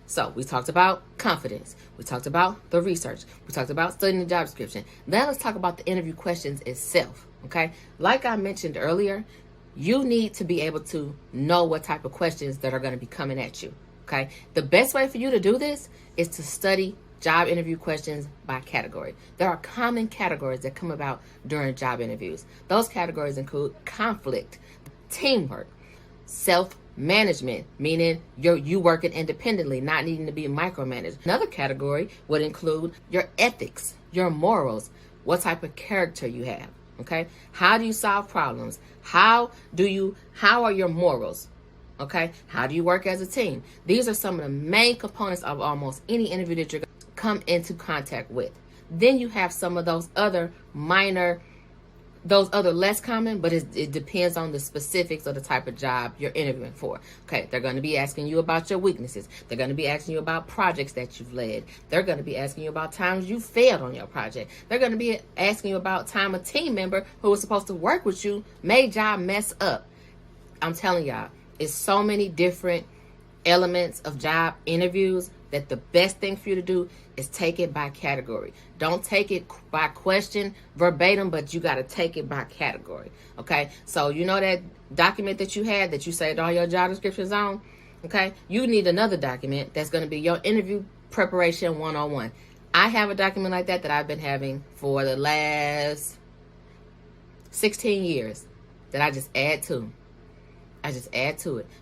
So we talked about confidence. We talked about the research. We talked about studying the job description. Now let's talk about the interview questions itself, okay? Like I mentioned earlier, you need to be able to know what type of questions that are going to be coming at you, okay? The best way for you to do this is to study job interview questions by category. There are common categories that come about during job interviews. Those categories include conflict, teamwork, self-management, meaning you working independently, not needing to be micromanaged. Another category would include your ethics, your morals, what type of character you have, okay? How do you solve problems? How are your morals? Okay? How do you work as a team? These are some of the main components of almost any interview that you're going to come into contact with. Then you have some of those other less common, but it depends on the specifics of the type of job you're interviewing for. Okay, they're going to be asking you about your weaknesses. They're going to be asking you about projects that you've led. They're going to be asking you about times you failed on your project. They're going to be asking you about time a team member who was supposed to work with you made y'all mess up. I'm telling y'all, it's so many different elements of job interviews that the best thing for you to do is take it by category. Don't take it by question verbatim, but you got to take it by category. Okay, so you know that document that you had that you saved all your job descriptions on? Okay, you need another document that's going to be your interview preparation 101. I have a document like that I've been having for the last 16 years that I just add to.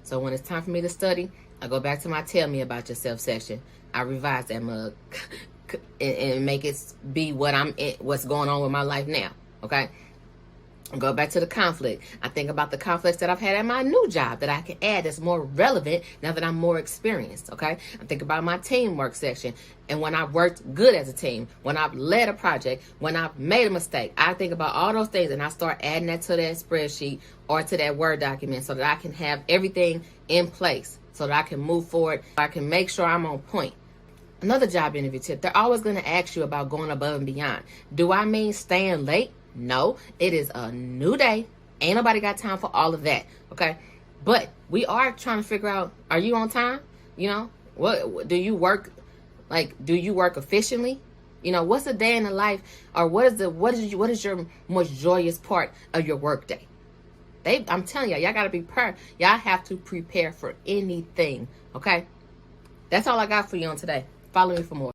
So when it's time for me to study, I go back to my tell me about yourself section. I revise that mug and make it be what's going on with my life now. Okay. Go back to the conflict. I think about the conflicts that I've had at my new job that I can add that's more relevant now that I'm more experienced. Okay. I think about my teamwork section and when I worked good as a team, when I've led a project, when I've made a mistake. I think about all those things and I start adding that to that spreadsheet or to that Word document so that I can have everything in place so that I can move forward. I can make sure I'm on point. Another job interview tip, they're always going to ask you about going above and beyond. Do I mean staying late? No, it is a new day. Ain't nobody got time for all of that, okay? But we are trying to figure out, are you on time? You know, what do you work, do you work efficiently? You know, what's the day in the life, or what is your most joyous part of your work day? I'm telling y'all got to be prepared. Y'all have to prepare for anything, okay? That's all I got for you on today. Follow me for more.